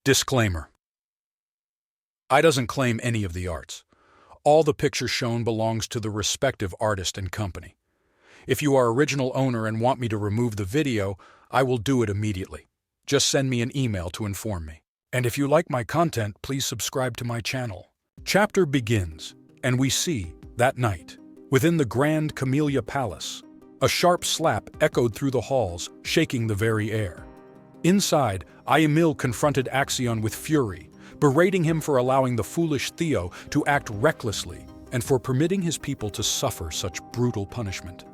Disclaimer. I doesn't claim any of the arts. All the pictures shown belongs to the respective artist and company. If you are original owner and want me to remove the video, I will do it immediately. Just send me an email to inform me. And if you like my content, please subscribe to my channel. Chapter begins, and we see, that night, within the Grand Camellia Palace, a sharp slap echoed through the halls, shaking the very air. Inside, Ignoble confronted Axion with fury, berating him for allowing the foolish Theo to act recklessly and for permitting his people to suffer such brutal punishment.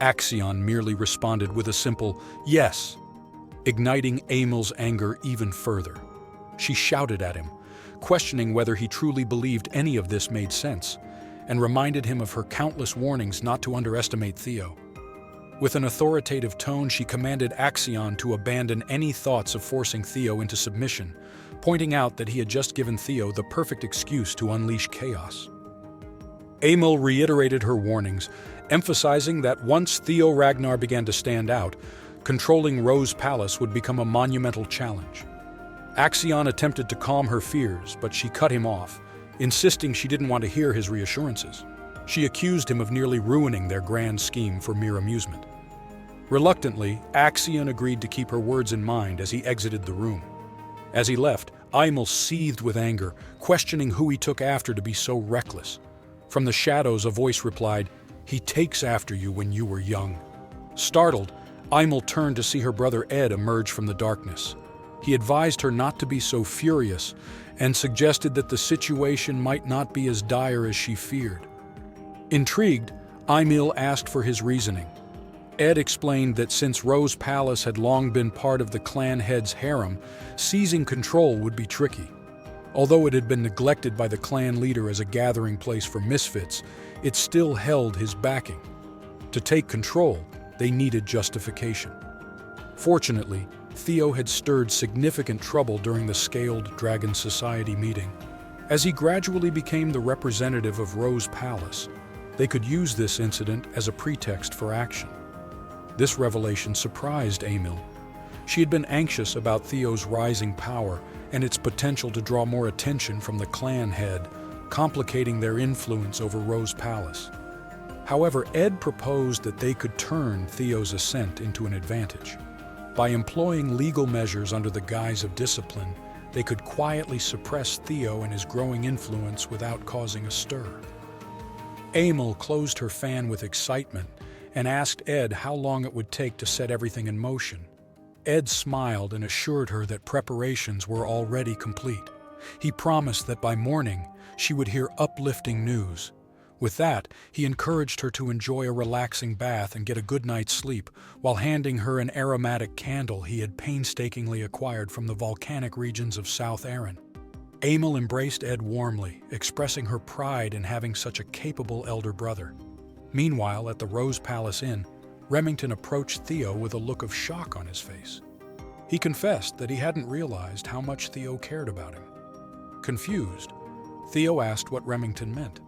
Axion merely responded with a simple yes, igniting Ignoble's anger even further. She shouted at him, questioning whether he truly believed any of this made sense, and reminded him of her countless warnings not to underestimate Theo. With an authoritative tone, she commanded Axion to abandon any thoughts of forcing Theo into submission, pointing out that he had just given Theo the perfect excuse to unleash chaos. Ignoble reiterated her warnings, emphasizing that once Theo Ragnar began to stand out, controlling Rose Palace would become a monumental challenge. Axion attempted to calm her fears, but she cut him off, insisting she didn't want to hear his reassurances. She accused him of nearly ruining their grand scheme for mere amusement. Reluctantly, Axion agreed to keep her words in mind as he exited the room. As he left, Ignoble seethed with anger, questioning who he took after to be so reckless. From the shadows, a voice replied, "He takes after you when you were young." Startled, Ignoble turned to see her brother Ed emerge from the darkness. He advised her not to be so furious and suggested that the situation might not be as dire as she feared. Intrigued, Ignoble asked for his reasoning. Ed explained that since Rose Palace had long been part of the clan head's harem, seizing control would be tricky. Although it had been neglected by the clan leader as a gathering place for misfits, it still held his backing. To take control, they needed justification. Fortunately, Theo had stirred significant trouble during the Scaled Dragon Society meeting. As he gradually became the representative of Rose Palace, they could use this incident as a pretext for action. This revelation surprised Ignoble. She had been anxious about Theo's rising power and its potential to draw more attention from the clan head, complicating their influence over Rose Palace. However, Ed proposed that they could turn Theo's ascent into an advantage. By employing legal measures under the guise of discipline, they could quietly suppress Theo and his growing influence without causing a stir. Ignoble closed her fan with excitement and asked Ed how long it would take to set everything in motion. Ed smiled and assured her that preparations were already complete. He promised that by morning, she would hear uplifting news. With that, he encouraged her to enjoy a relaxing bath and get a good night's sleep, while handing her an aromatic candle he had painstakingly acquired from the volcanic regions of South Erin. Ignoble embraced Ed warmly, expressing her pride in having such a capable elder brother. Meanwhile, at the Rose Palace Inn, Remington approached Theo with a look of shock on his face. He confessed that he hadn't realized how much Theo cared about him. Confused, Theo asked what Remington meant.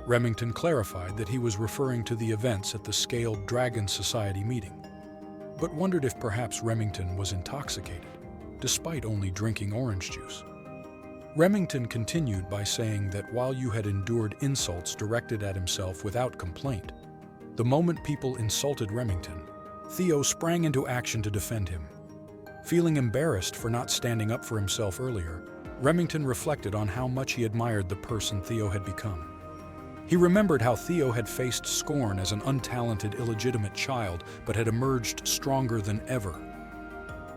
Remington clarified that he was referring to the events at the Scaled Dragon Society meeting, but wondered if perhaps Remington was intoxicated, despite only drinking orange juice. Remington continued by saying that while you had endured insults directed at himself without complaint, the moment people insulted Remington, Theo sprang into action to defend him. Feeling embarrassed for not standing up for himself earlier, Remington reflected on how much he admired the person Theo had become. He remembered how Theo had faced scorn as an untalented, illegitimate child, but had emerged stronger than ever.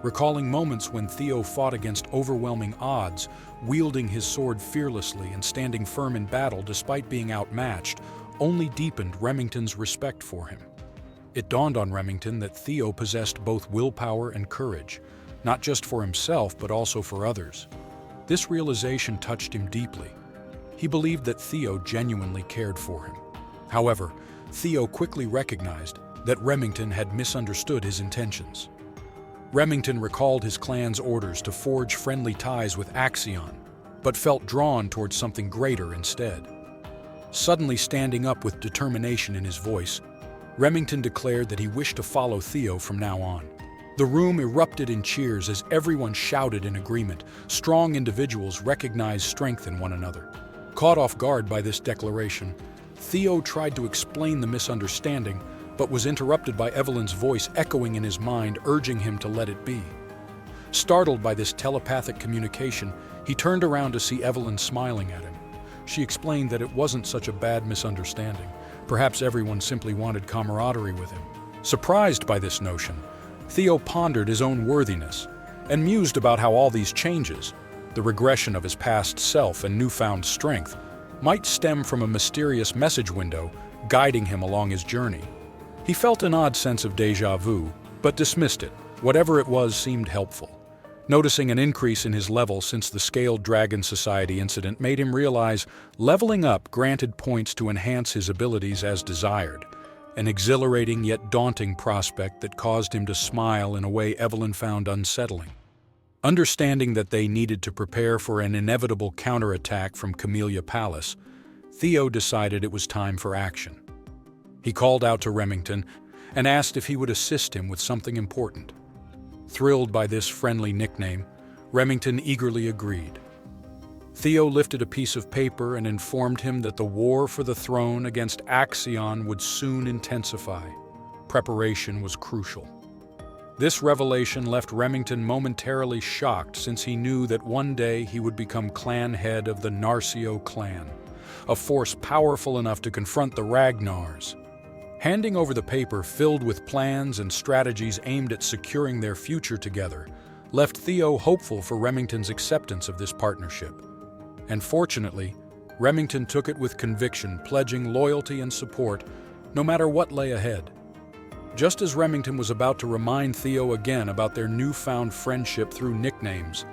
Recalling moments when Theo fought against overwhelming odds, wielding his sword fearlessly and standing firm in battle despite being outmatched, only deepened Remington's respect for him. It dawned on Remington that Theo possessed both willpower and courage, not just for himself but also for others. This realization touched him deeply. He believed that Theo genuinely cared for him. However, Theo quickly recognized that Remington had misunderstood his intentions. Remington recalled his clan's orders to forge friendly ties with Axion, but felt drawn towards something greater instead. Suddenly standing up with determination in his voice, Remington declared that he wished to follow Theo from now on. The room erupted in cheers as everyone shouted in agreement. Strong individuals recognized strength in one another. Caught off guard by this declaration, Theo tried to explain the misunderstanding, but was interrupted by Evelyn's voice echoing in his mind, urging him to let it be. Startled by this telepathic communication, he turned around to see Evelyn smiling at him. She explained that it wasn't such a bad misunderstanding. Perhaps everyone simply wanted camaraderie with him. Surprised by this notion, Theo pondered his own worthiness and mused about how all these changes, the regression of his past self and newfound strength, might stem from a mysterious message window guiding him along his journey. He felt an odd sense of déjà vu, but dismissed it. Whatever it was seemed helpful. Noticing an increase in his level since the Scaled Dragon Society incident made him realize leveling up granted points to enhance his abilities as desired, an exhilarating yet daunting prospect that caused him to smile in a way Evelyn found unsettling. Understanding that they needed to prepare for an inevitable counterattack from Camellia Palace, Theo decided it was time for action. He called out to Remington and asked if he would assist him with something important. Thrilled by this friendly nickname, Remington eagerly agreed. Theo lifted a piece of paper and informed him that the war for the throne against Axion would soon intensify. Preparation was crucial. This revelation left Remington momentarily shocked, since he knew that one day he would become clan head of the Narcio clan, a force powerful enough to confront the Ragnars. Handing over the paper filled with plans and strategies aimed at securing their future together left Theo hopeful for Remington's acceptance of this partnership. And fortunately, Remington took it with conviction, pledging loyalty and support no matter what lay ahead. Just as Remington was about to remind Theo again about their newfound friendship through nicknames,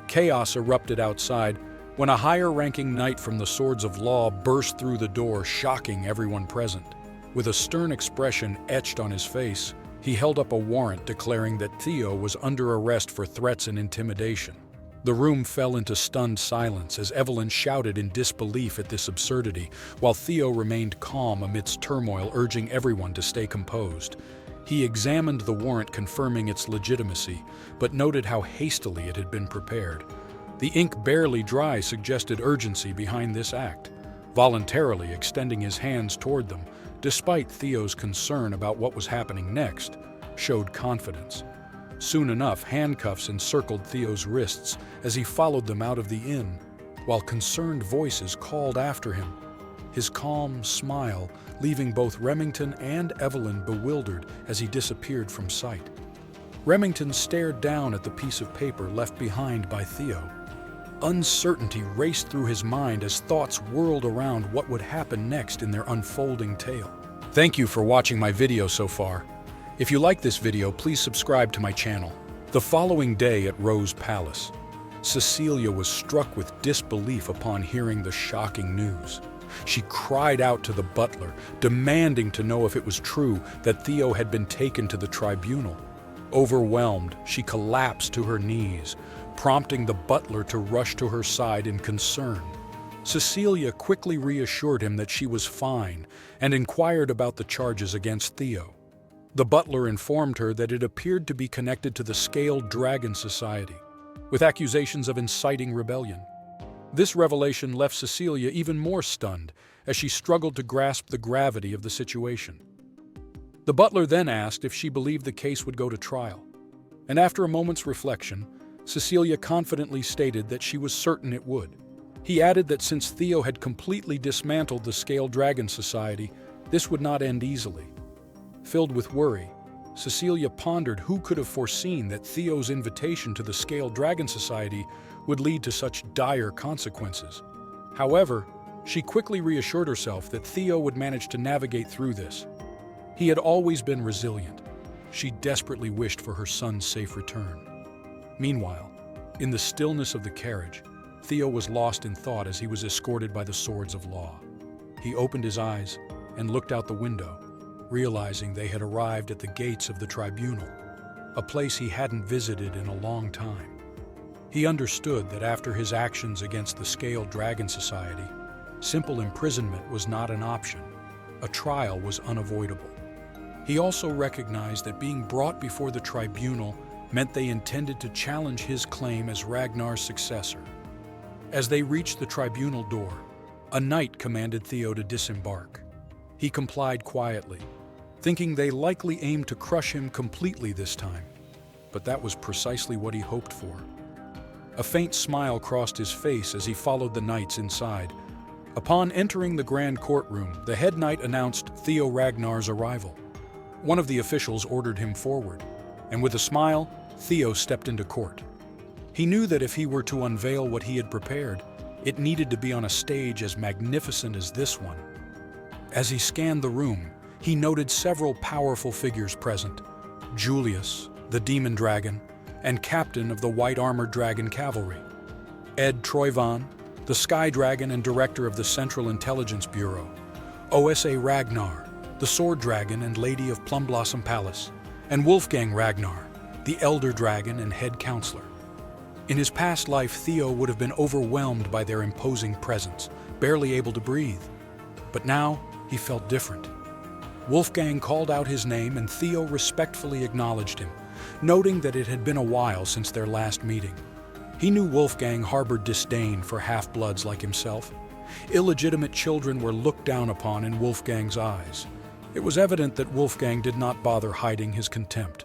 chaos erupted outside when a higher-ranking knight from the Swords of Law burst through the door, shocking everyone present. With a stern expression etched on his face, he held up a warrant declaring that Theo was under arrest for threats and intimidation. The room fell into stunned silence as Evelyn shouted in disbelief at this absurdity, while Theo remained calm amidst turmoil, urging everyone to stay composed. He examined the warrant, confirming its legitimacy, but noted how hastily it had been prepared. The ink barely dry suggested urgency behind this act. Voluntarily extending his hands toward them, despite Theo's concern about what was happening next, showed confidence. Soon enough, handcuffs encircled Theo's wrists as he followed them out of the inn, while concerned voices called after him. His calm smile leaving both Remington and Evelyn bewildered as he disappeared from sight. Remington stared down at the piece of paper left behind by Theo. Uncertainty raced through his mind as thoughts whirled around what would happen next in their unfolding tale. Thank you for watching my video so far. If you like this video, please subscribe to my channel. The following day at Rose Palace, Cecilia was struck with disbelief upon hearing the shocking news. She cried out to the butler, demanding to know if it was true that Theo had been taken to the tribunal. Overwhelmed, she collapsed to her knees, prompting the butler to rush to her side in concern. Cecilia quickly reassured him that she was fine and inquired about the charges against Theo. The butler informed her that it appeared to be connected to the Scaled Dragon Society, with accusations of inciting rebellion. This revelation left Cecilia even more stunned as she struggled to grasp the gravity of the situation. The butler then asked if she believed the case would go to trial, and after a moment's reflection, Cecilia confidently stated that she was certain it would. He added that since Theo had completely dismantled the Scaled Dragon Society, this would not end easily. Filled with worry, Cecilia pondered who could have foreseen that Theo's invitation to the Scaled Dragon Society would lead to such dire consequences. However, she quickly reassured herself that Theo would manage to navigate through this. He had always been resilient. She desperately wished for her son's safe return. Meanwhile, in the stillness of the carriage, Theo was lost in thought as he was escorted by the Swords of Law. He opened his eyes and looked out the window, realizing they had arrived at the gates of the tribunal, a place he hadn't visited in a long time. He understood that after his actions against the Scaled Dragon Society, simple imprisonment was not an option. A trial was unavoidable. He also recognized that being brought before the tribunal meant they intended to challenge his claim as Ragnar's successor. As they reached the tribunal door, a knight commanded Theo to disembark. He complied quietly, thinking they likely aimed to crush him completely this time. But that was precisely what he hoped for. A faint smile crossed his face as he followed the knights inside. Upon entering the grand courtroom, the head knight announced Theo Ragnar's arrival. One of the officials ordered him forward, and with a smile, Theo stepped into court. He knew that if he were to unveil what he had prepared, it needed to be on a stage as magnificent as this one. As he scanned the room, he noted several powerful figures present: Julius, the demon dragon, and captain of the white armored dragon cavalry; Ed Troyvan, the sky dragon and director of the Central Intelligence Bureau; Osa Ragnar, the sword dragon and lady of Plum Blossom Palace; and Wolfgang Ragnar, the elder dragon and head counselor. In his past life, Theo would have been overwhelmed by their imposing presence, barely able to breathe. But now, he felt different. Wolfgang called out his name and Theo respectfully acknowledged him, noting that it had been a while since their last meeting. He knew Wolfgang harbored disdain for half-bloods like himself. Illegitimate children were looked down upon in Wolfgang's eyes. It was evident that Wolfgang did not bother hiding his contempt.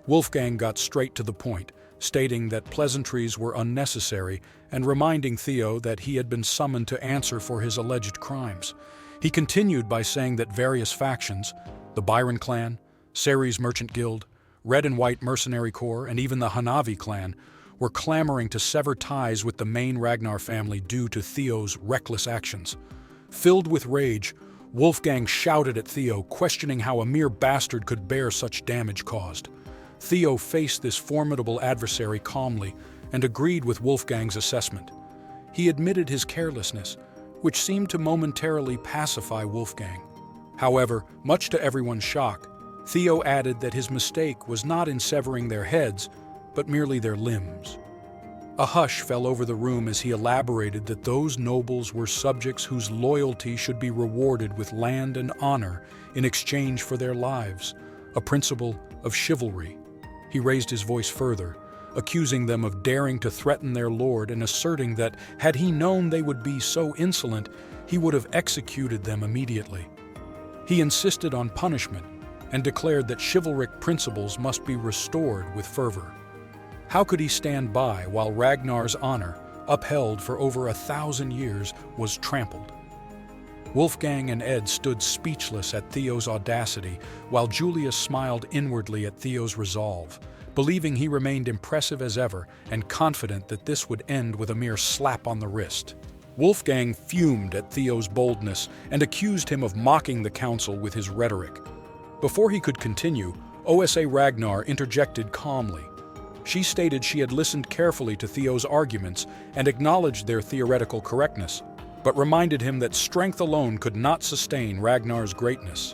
Wolfgang got straight to the point, stating that pleasantries were unnecessary and reminding Theo that he had been summoned to answer for his alleged crimes. He continued by saying that various factions, the Byron clan, Ceres Merchant Guild, Red and White Mercenary Corps, and even the Hanavi clan, were clamoring to sever ties with the main Ragnar family due to Theo's reckless actions. Filled with rage, Wolfgang shouted at Theo, questioning how a mere bastard could bear such damage caused. Theo faced this formidable adversary calmly and agreed with Wolfgang's assessment. He admitted his carelessness, which seemed to momentarily pacify Wolfgang. However, much to everyone's shock, Theo added that his mistake was not in severing their heads, but merely their limbs. A hush fell over the room as he elaborated that those nobles were subjects whose loyalty should be rewarded with land and honor in exchange for their lives, a principle of chivalry. He raised his voice further, accusing them of daring to threaten their lord and asserting that, had he known they would be so insolent, he would have executed them immediately. He insisted on punishment and declared that chivalric principles must be restored with fervor. How could he stand by while Ragnar's honor, upheld for over 1,000 years, was trampled? Wolfgang and Ed stood speechless at Theo's audacity, while Julius smiled inwardly at Theo's resolve, believing he remained impressive as ever and confident that this would end with a mere slap on the wrist. Wolfgang fumed at Theo's boldness and accused him of mocking the council with his rhetoric. Before he could continue, Osa Ragnar interjected calmly. She stated she had listened carefully to Theo's arguments and acknowledged their theoretical correctness, but reminded him that strength alone could not sustain Ragnar's greatness.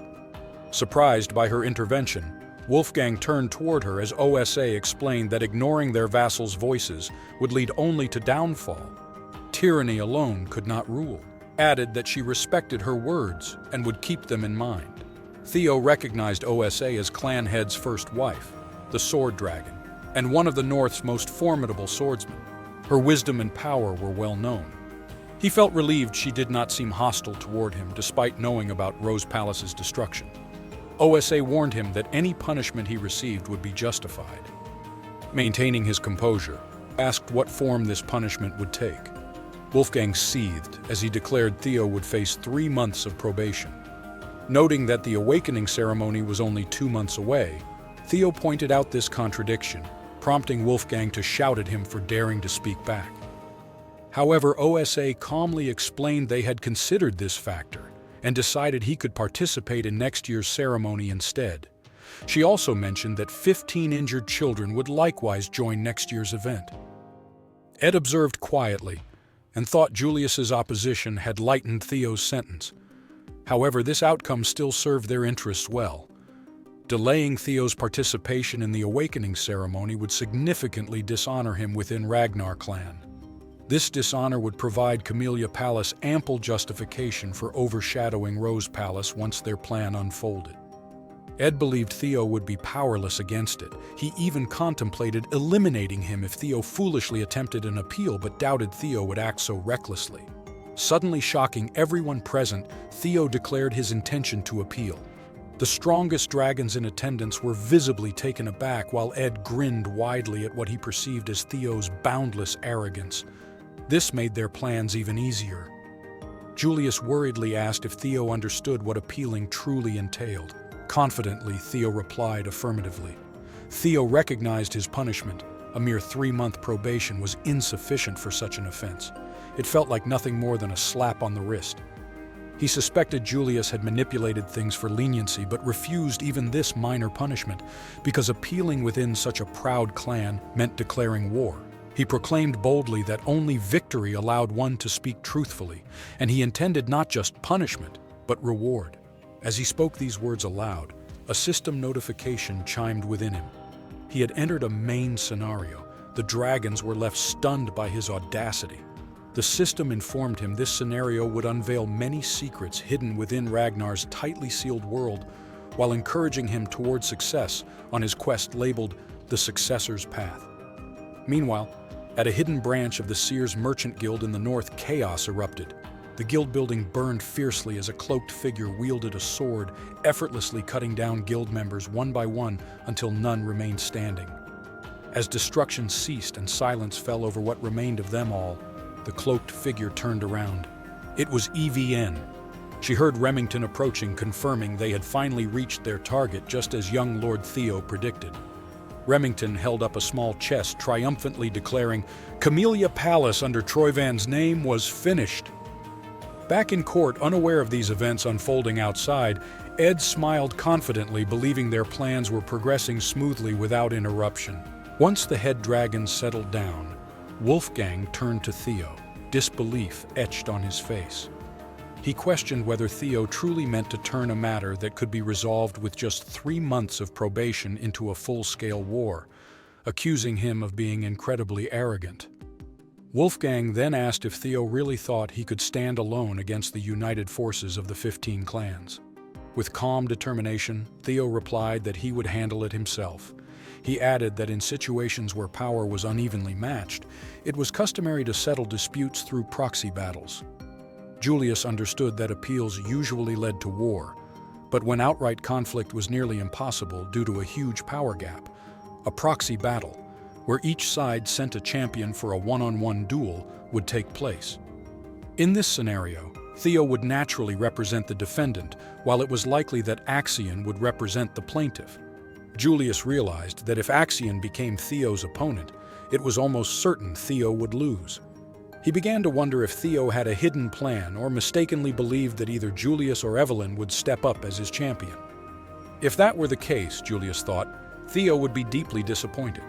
Surprised by her intervention, Wolfgang turned toward her as Osa explained that ignoring their vassals' voices would lead only to downfall. Tyranny alone could not rule. Added that she respected her words and would keep them in mind. Theo recognized Osa as clan head's first wife, the sword dragon, and one of the North's most formidable swordsmen. Her wisdom and power were well known. He felt relieved she did not seem hostile toward him despite knowing about Rose Palace's destruction. Osa warned him that any punishment he received would be justified. Maintaining his composure, asked what form this punishment would take. Wolfgang seethed as he declared Theo would face 3 months of probation. Noting that the awakening ceremony was only 2 months away, Theo pointed out this contradiction, prompting Wolfgang to shout at him for daring to speak back. However, Osa calmly explained they had considered this factor and decided he could participate in next year's ceremony instead. She also mentioned that 15 injured children would likewise join next year's event. Ed observed quietly and thought Julius's opposition had lightened Theo's sentence. However, this outcome still served their interests well. Delaying Theo's participation in the awakening ceremony would significantly dishonor him within Ragnar clan. This dishonor would provide Camellia Palace ample justification for overshadowing Rose Palace once their plan unfolded. Ed believed Theo would be powerless against it. He even contemplated eliminating him if Theo foolishly attempted an appeal but doubted Theo would act so recklessly. Suddenly shocking everyone present, Theo declared his intention to appeal. The strongest dragons in attendance were visibly taken aback while Ed grinned widely at what he perceived as Theo's boundless arrogance. This made their plans even easier. Julius worriedly asked if Theo understood what appealing truly entailed. Confidently, Theo replied affirmatively. Theo recognized his punishment. A mere 3-month probation was insufficient for such an offense. It felt like nothing more than a slap on the wrist. He suspected Julius had manipulated things for leniency, but refused even this minor punishment, because appealing within such a proud clan meant declaring war. He proclaimed boldly that only victory allowed one to speak truthfully, and he intended not just punishment, but reward. As he spoke these words aloud, a system notification chimed within him. He had entered a main scenario. The dragons were left stunned by his audacity. The system informed him this scenario would unveil many secrets hidden within Ragnar's tightly sealed world, while encouraging him toward success on his quest labeled the Successor's Path. Meanwhile, at a hidden branch of the Seers Merchant Guild in the north, chaos erupted. The guild building burned fiercely as a cloaked figure wielded a sword, effortlessly cutting down guild members one by one until none remained standing. As destruction ceased and silence fell over what remained of them all, the cloaked figure turned around. It was EVN. She heard Remington approaching, confirming they had finally reached their target, just as young Lord Theo predicted. Remington held up a small chest, triumphantly declaring, "Camellia Palace under Troyvan's name was finished." Back in court, unaware of these events unfolding outside, Ed smiled confidently, believing their plans were progressing smoothly without interruption. Once the head dragons settled down, Wolfgang turned to Theo, disbelief etched on his face. He questioned whether Theo truly meant to turn a matter that could be resolved with just 3 months of probation into a full-scale war, accusing him of being incredibly arrogant. Wolfgang then asked if Theo really thought he could stand alone against the united forces of the 15 clans. With calm determination, Theo replied that he would handle it himself. He added that in situations where power was unevenly matched, it was customary to settle disputes through proxy battles. Julius understood that appeals usually led to war, but when outright conflict was nearly impossible due to a huge power gap, a proxy battle, where each side sent a champion for a one-on-one duel, would take place. In this scenario, Theo would naturally represent the defendant, while it was likely that Axion would represent the plaintiff. Julius realized that if Axion became Theo's opponent, it was almost certain Theo would lose. He began to wonder if Theo had a hidden plan or mistakenly believed that either Julius or Evelyn would step up as his champion. If that were the case, Julius thought, Theo would be deeply disappointed.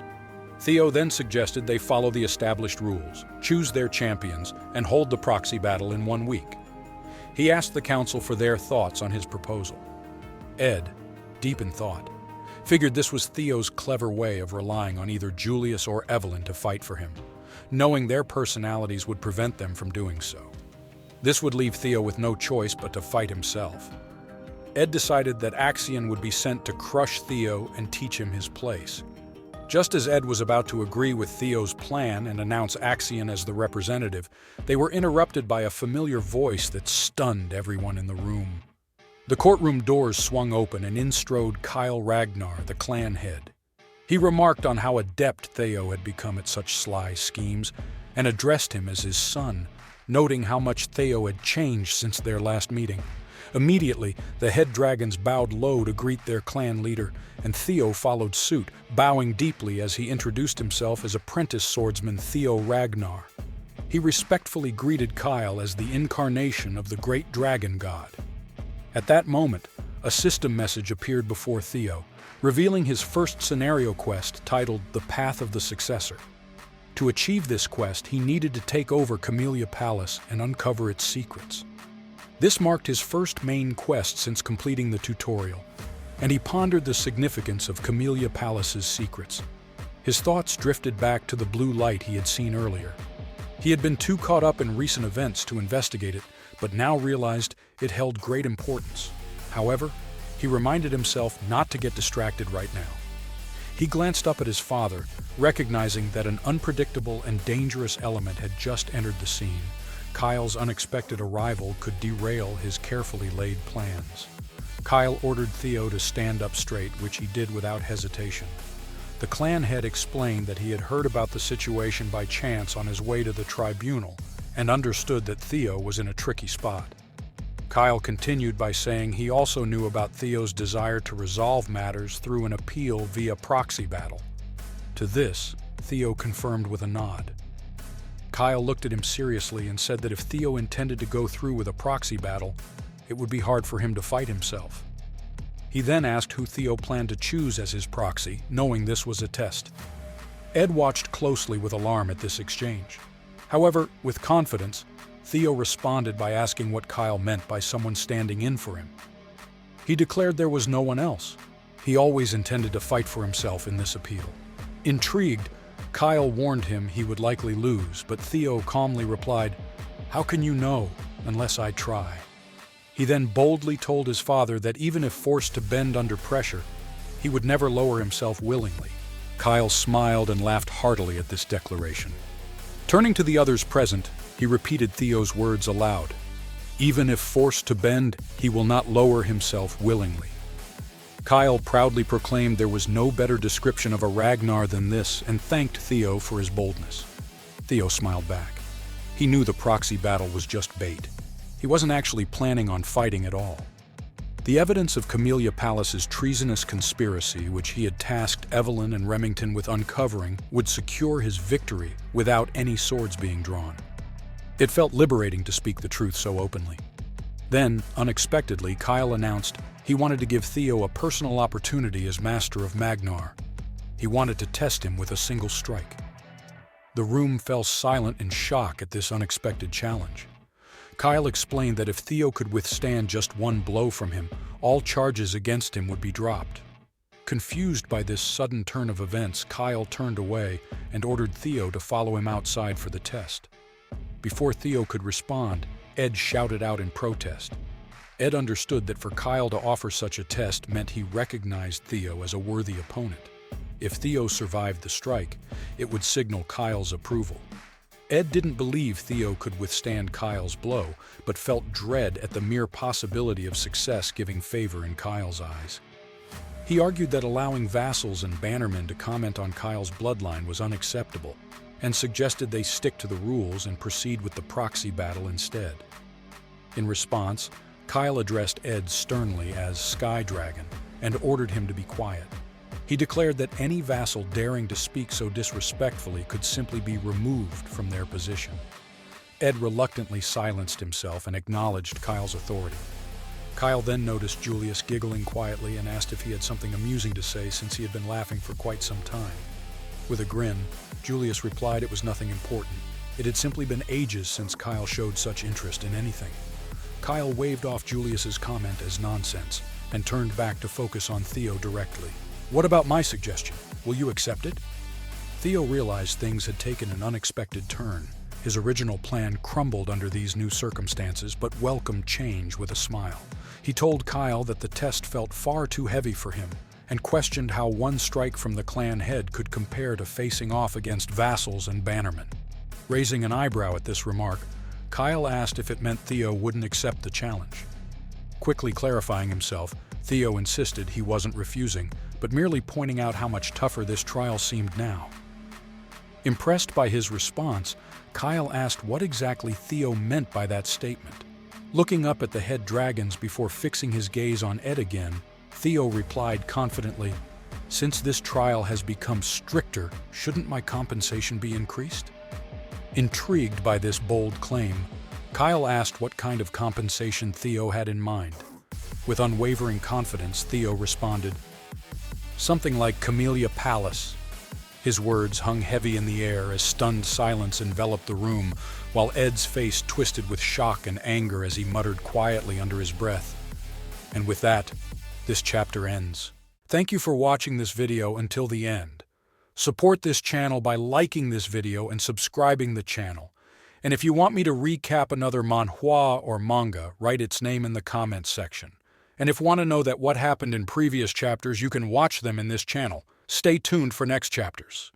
Theo then suggested they follow the established rules, choose their champions, and hold the proxy battle in 1 week. He asked the council for their thoughts on his proposal. Ed, deep in thought, figured this was Theo's clever way of relying on either Julius or Evelyn to fight for him, knowing their personalities would prevent them from doing so. This would leave Theo with no choice but to fight himself. Ed decided that Axion would be sent to crush Theo and teach him his place. Just as Ed was about to agree with Theo's plan and announce Axion as the representative, they were interrupted by a familiar voice that stunned everyone in the room. The courtroom doors swung open and in strode Kyle Ragnar, the clan head. He remarked on how adept Theo had become at such sly schemes and addressed him as his son, noting how much Theo had changed since their last meeting. Immediately, the head dragons bowed low to greet their clan leader, and Theo followed suit, bowing deeply as he introduced himself as apprentice swordsman Theo Ragnar. He respectfully greeted Kyle as the incarnation of the great dragon god. At that moment, a system message appeared before Theo, revealing his first scenario quest titled The Path of the Successor. To achieve this quest, he needed to take over Camellia Palace and uncover its secrets. This marked his first main quest since completing the tutorial, and he pondered the significance of Camellia Palace's secrets. His thoughts drifted back to the blue light he had seen earlier. He had been too caught up in recent events to investigate it, but now realized it held great importance. However, He reminded himself not to get distracted right now. He glanced up at his father, recognizing that an unpredictable and dangerous element had just entered the scene. Kyle's unexpected arrival could derail his carefully laid plans. Kyle ordered Theo to stand up straight, which he did without hesitation. The clan head explained that he had heard about the situation by chance on his way to the tribunal and understood that Theo was in a tricky spot. Kyle continued by saying he also knew about Theo's desire to resolve matters through an appeal via proxy battle. To this, Theo confirmed with a nod. Kyle looked at him seriously and said that if Theo intended to go through with a proxy battle, it would be hard for him to fight himself. He then asked who Theo planned to choose as his proxy, knowing this was a test. Ed watched closely with alarm at this exchange. However, with confidence, Theo responded by asking what Kyle meant by someone standing in for him. He declared there was no one else. He always intended to fight for himself in this appeal. Intrigued, Kyle warned him he would likely lose, but Theo calmly replied, "How can you know unless I try?" He then boldly told his father that even if forced to bend under pressure, he would never lower himself willingly. Kyle smiled and laughed heartily at this declaration. Turning to the others present, he repeated Theo's words aloud. Even if forced to bend, he will not lower himself willingly. Kyle proudly proclaimed there was no better description of a Ragnar than this and thanked Theo for his boldness. Theo smiled back. He knew the proxy battle was just bait. He wasn't actually planning on fighting at all. The evidence of Camellia Palace's treasonous conspiracy, which he had tasked Evelyn and Remington with uncovering, would secure his victory without any swords being drawn. It felt liberating to speak the truth so openly. Then, unexpectedly, Kyle announced he wanted to give Theo a personal opportunity as Master of Magnar. He wanted to test him with a single strike. The room fell silent in shock at this unexpected challenge. Kyle explained that if Theo could withstand just one blow from him, all charges against him would be dropped. Confused by this sudden turn of events, Kyle turned away and ordered Theo to follow him outside for the test. Before Theo could respond, Ed shouted out in protest. Ed understood that for Kyle to offer such a test meant he recognized Theo as a worthy opponent. If Theo survived the strike, it would signal Kyle's approval. Ed didn't believe Theo could withstand Kyle's blow, but felt dread at the mere possibility of success giving favor in Kyle's eyes. He argued that allowing vassals and bannermen to comment on Kyle's bloodline was unacceptable, and suggested they stick to the rules and proceed with the proxy battle instead. In response, Kyle addressed Ed sternly as Sky Dragon and ordered him to be quiet. He declared that any vassal daring to speak so disrespectfully could simply be removed from their position. Ed reluctantly silenced himself and acknowledged Kyle's authority. Kyle then noticed Julius giggling quietly and asked if he had something amusing to say since he had been laughing for quite some time. With a grin, Julius replied it was nothing important. It had simply been ages since Kyle showed such interest in anything. Kyle waved off Julius's comment as nonsense and turned back to focus on Theo directly. "What about my suggestion? Will you accept it?" Theo realized things had taken an unexpected turn. His original plan crumbled under these new circumstances, but welcomed change with a smile. He told Kyle that the test felt far too heavy for him, and questioned how one strike from the clan head could compare to facing off against vassals and bannermen. Raising an eyebrow at this remark, Kyle asked if it meant Theo wouldn't accept the challenge. Quickly clarifying himself, Theo insisted he wasn't refusing, but merely pointing out how much tougher this trial seemed now. Impressed by his response, Kyle asked what exactly Theo meant by that statement. Looking up at the head dragons before fixing his gaze on Ed again, Theo replied confidently, "Since this trial has become stricter, shouldn't my compensation be increased?" Intrigued by this bold claim, Kyle asked what kind of compensation Theo had in mind. With unwavering confidence, Theo responded, "Something like Camellia Palace." His words hung heavy in the air as stunned silence enveloped the room, while Ed's face twisted with shock and anger as he muttered quietly under his breath. And with that, this chapter ends. Thank you for watching this video until the end. Support this channel by liking this video and subscribing the channel. And if you want me to recap another manhwa or manga, write its name in the comments section. And if want to know that what happened in previous chapters, you can watch them in this channel. Stay tuned for next chapters.